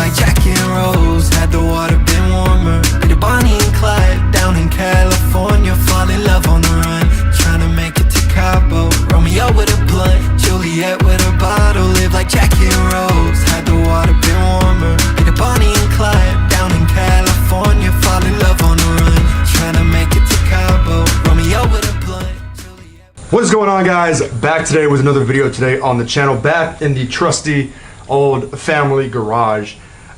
like Jack and Rose. Had the water been warmer, be the Bonnie and Clyde down in California. Fall in love on the run, trying to make it to Cabo. Romeo with a blunt, Juliet with a bottle. Live like Jack and Rose. Had the water been warmer, be the Bonnie and Clyde down in California. Fall in love on the run, trying to make it to Cabo. Romeo with a blunt. What is going on, guys? Back today with another video today on the channel, back in the trusty old family garage.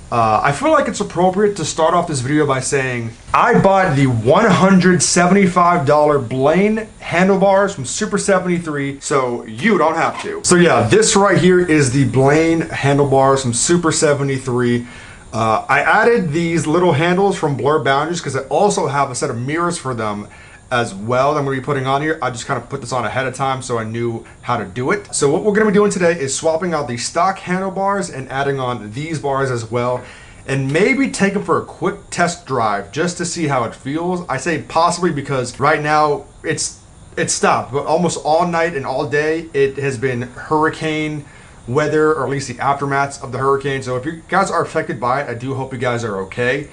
I feel like it's appropriate to start off this video by saying I bought the $175 Blain Handlebars from Super73, so you don't have to. So yeah, this right here is the Blain Handlebars from Super73. I added these little handles from Blur Boundaries because I also have a set of mirrors for them as well that I'm going to be putting on here. I just kind of put this on ahead of time so I knew how to do it. So what we're going to be doing today is swapping out the stock handlebars and adding on these bars as well, and maybe take them for a quick test drive just to see how it feels. I say possibly because right now it's stopped, but almost all night and all day it has been hurricane weather, or at least the aftermaths of the hurricane. So if you guys are affected by it, I do hope you guys are okay.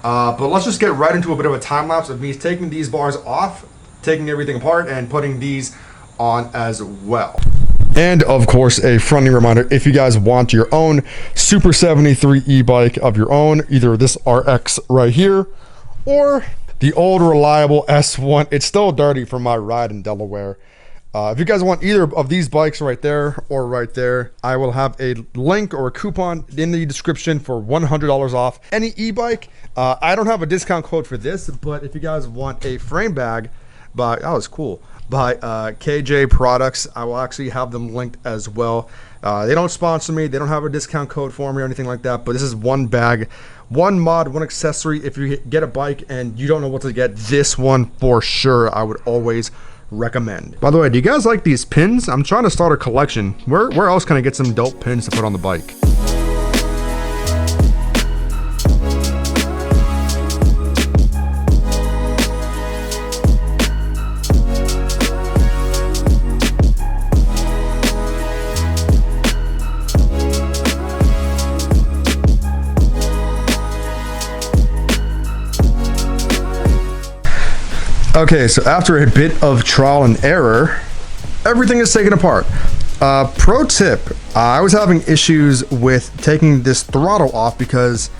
But let's just get right into a bit of a time lapse of me taking these bars off, taking everything apart, and putting these on as well. And of course, a friendly reminder, if you guys want your own Super73 e-bike of your own, either this RX right here or the old reliable S1. It's still dirty from my ride in Delaware. If you guys want either of these bikes right there or right there, I will have a link or a coupon in the description for $100 off any e-bike. I don't have a discount code for this, but if you guys want a frame bag by, that was cool, by KJ Products, I will actually have them linked as well. They don't sponsor me, they don't have a discount code for me or anything like that, but this is one bag, one mod, one accessory. If you get a bike and you don't know what to get, this one for sure I would always recommend. By the way, do you guys like these pins? I'm trying to start a collection. Where else can I get some dope pins to put on the bike? Okay, so after a bit of trial and error, everything is taken apart. Pro tip, I was having issues with taking this throttle off because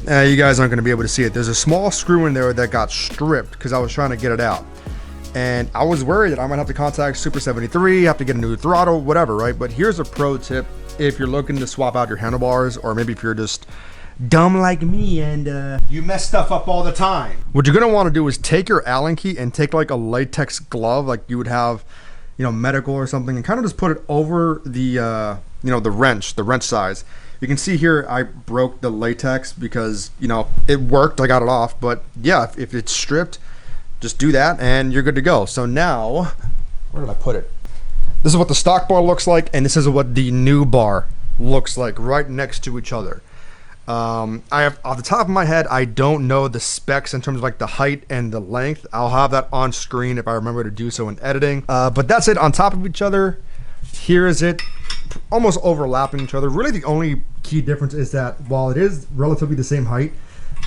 you guys aren't going to be able to see it. There's a small screw in there that got stripped because I was trying to get it out. And I was worried that I might have to contact Super73, have to get a new throttle, whatever, right? But here's a pro tip if you're looking to swap out your handlebars, or maybe if you're just dumb like me and you mess stuff up all the time. What you're gonna want to do is take your Allen key and take like a latex glove like you would have, you know, medical or something, and kind of just put it over the you know, the wrench size. You can see here I broke the latex because, you know, it worked, I got it off, but yeah, if it's stripped, just do that and you're good to go. So now, where did I put it? This is what the stock bar looks like, and this is what the new bar looks like, right next to each other. I have, off the top of my head, I don't know the specs in terms of like the height and the length. I'll have that on screen if I remember to do so in editing. But that's it, on top of each other. Here is it, almost overlapping each other. Really the only key difference is that while it is relatively the same height,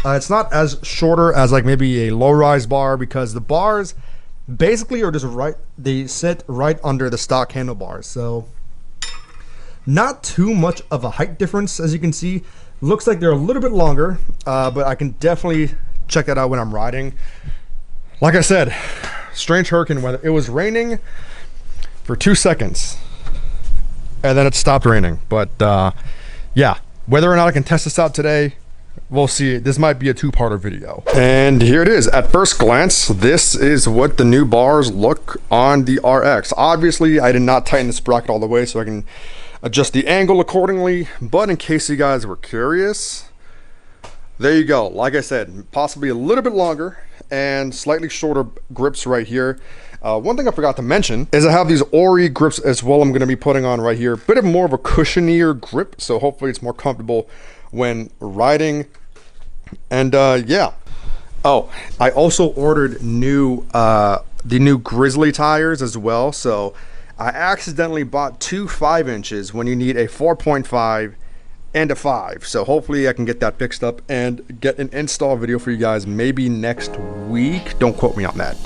it's not as shorter as like maybe a low-rise bar, because the bars basically are just right, they sit right under the stock handlebars. So not too much of a height difference, as you can see. Looks like they're a little bit longer, but I can definitely check that out when I'm riding. Like I said, strange hurricane weather. It was raining for 2 seconds, and then it stopped raining. But yeah, whether or not I can test this out today, we'll see. This might be a two-parter video. And here it is. At first glance, this is what the new bars look on the RX. Obviously, I did not tighten this bracket all the way, so I can adjust the angle accordingly, but in case you guys were curious, there you go. Like I said, possibly a little bit longer and slightly shorter grips right here. One thing I forgot to mention is I have these Oury grips as well I'm going to be putting on right here. Bit of more of a cushionier grip, so hopefully it's more comfortable when riding. And yeah. Oh, I also ordered the new Grizzly tires as well, so I accidentally bought two 5 inches when you need a 4.5 and a 5. So hopefully I can get that fixed up and get an install video for you guys maybe next week. Don't quote me on that.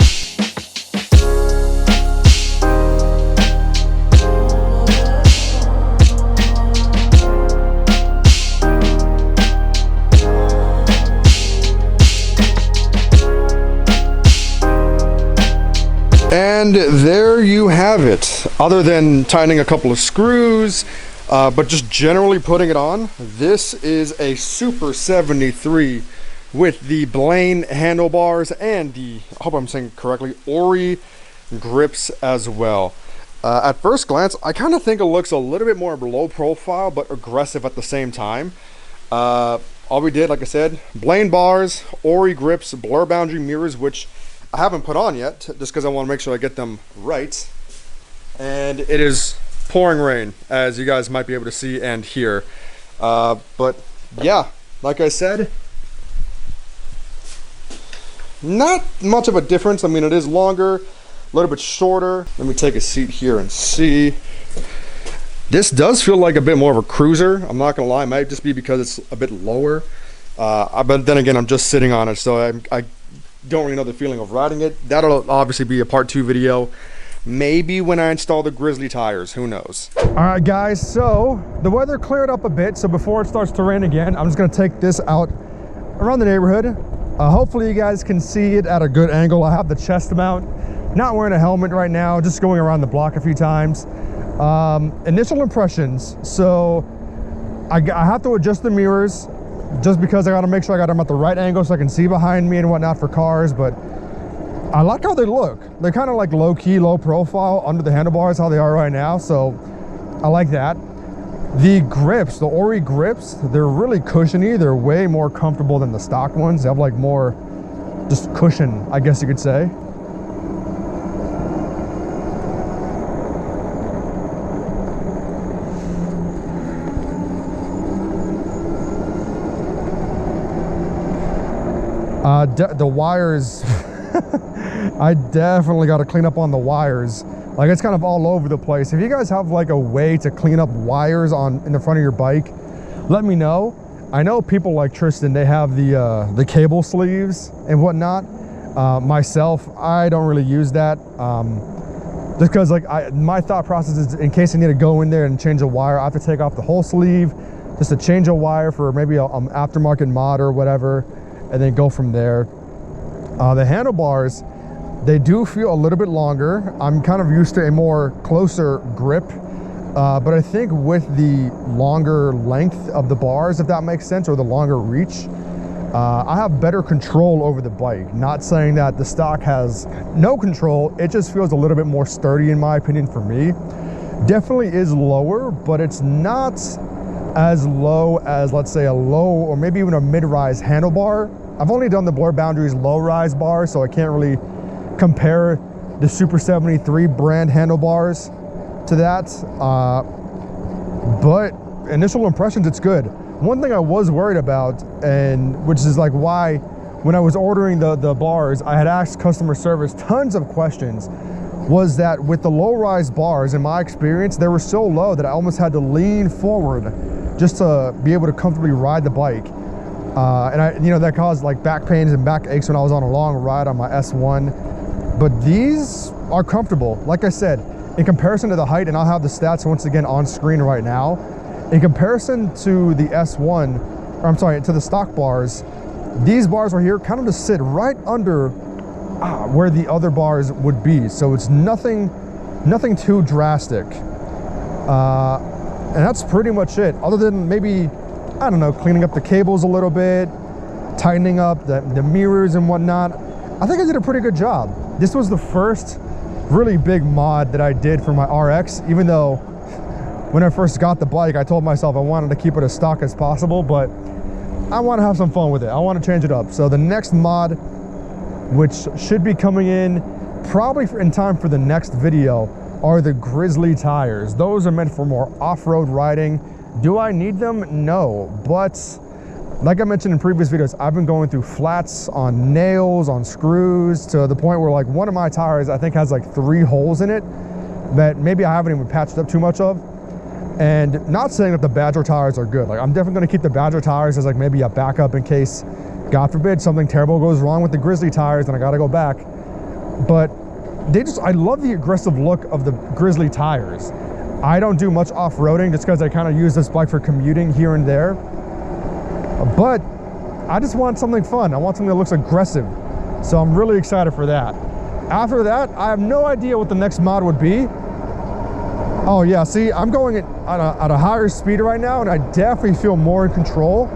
And there you have it. Other than tightening a couple of screws, but just generally putting it on, this is a Super 73 with the Blain handlebars and the, I hope I'm saying correctly, Oury grips as well. At first glance, I kind of think it looks a little bit more low profile, but aggressive at the same time. All we did, like I said, Blain bars, Oury grips, blur boundary mirrors, which I haven't put on yet, just because I want to make sure I get them right. And it is pouring rain, as you guys might be able to see and hear. But yeah, like I said, not much of a difference. I mean, it is longer, a little bit shorter. Let me take a seat here and see. This does feel like a bit more of a cruiser. I'm not gonna lie, it might just be because it's a bit lower. But then again, I'm just sitting on it, so I don't really know the feeling of riding it. That'll obviously be a part 2 video. Maybe when I install the Grizzly tires, who knows. All right guys, so the weather cleared up a bit, so before it starts to rain again, I'm just gonna take this out around the neighborhood. Hopefully you guys can see it at a good angle. I have the chest mount, not wearing a helmet right now, just going around the block a few times. Initial impressions, so I have to adjust the mirrors just because I gotta make sure I got them at the right angle so I can see behind me and whatnot for cars, but I like how they look. They're kind of like low-key, low profile under the handlebars, how they are right now, so I like that. The grips, the Oury grips, they're really cushiony. They're way more comfortable than the stock ones. They have like more just cushion, I guess you could say. The wires, I definitely got to clean up on the wires. Like, it's kind of all over the place. If you guys have like a way to clean up wires in the front of your bike, let me know. I know people like Tristan, they have the cable sleeves and whatnot. Myself, I don't really use that. Just because like my thought process is, in case I need to go in there and change a wire, I have to take off the whole sleeve just to change a wire for maybe an aftermarket mod or whatever, and then go from there. The handlebars, they do feel a little bit longer. I'm kind of used to a more closer grip, but I think with the longer length of the bars, if that makes sense, or the longer reach, I have better control over the bike. Not saying that the stock has no control, it just feels a little bit more sturdy in my opinion for me. Definitely is lower, but it's not as low as, let's say, a low or maybe even a mid-rise handlebar. I've only done the Blur Boundaries low-rise bar, so I can't really compare the Super 73 brand handlebars to that. But initial impressions, it's good. One thing I was worried about, and which is like why when I was ordering the bars, I had asked customer service tons of questions, was that with the low-rise bars, in my experience, they were so low that I almost had to lean forward just to be able to comfortably ride the bike. And that caused like back pains and back aches when I was on a long ride on my S1. But these are comfortable. Like I said, in comparison to the height, and I'll have the stats once again on screen right now, in comparison to the S1, or I'm sorry, to the stock bars, these bars right here kind of just sit right under where the other bars would be. So it's nothing too drastic. And that's pretty much it. Other than maybe, I don't know, cleaning up the cables a little bit, tightening up the mirrors and whatnot. I think I did a pretty good job. This was the first really big mod that I did for my RX, even though when I first got the bike, I told myself I wanted to keep it as stock as possible, but I want to have some fun with it. I want to change it up. So the next mod, which should be coming in probably in time for the next video, are the Grizzly tires. Those are meant for more off-road riding. Do I need them? No, but like I mentioned in previous videos, I've been going through flats on nails, on screws, to the point where like one of my tires I think has like 3 holes in it that maybe I haven't even patched up too much of. And not saying that the Badger tires are good. Like, I'm definitely gonna keep the Badger tires as like maybe a backup in case, God forbid, something terrible goes wrong with the Grizzly tires and I gotta go back. But I love the aggressive look of the Grizzly tires. I don't do much off-roading just because I kind of use this bike for commuting here and there. But I just want something fun. I want something that looks aggressive. So I'm really excited for that. After that, I have no idea what the next mod would be. Oh yeah, see, I'm going at a higher speed right now, and I definitely feel more in control.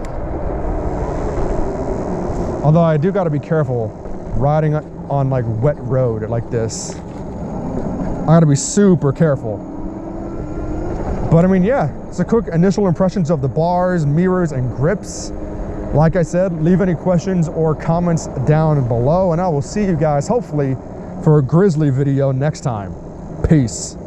Although I do got to be careful riding on like wet road like this. I got to be super careful. But I mean, yeah, it's a quick initial impressions of the bars, mirrors, and grips. Like I said, leave any questions or comments down below, and I will see you guys hopefully for a Grizzly video next time. Peace.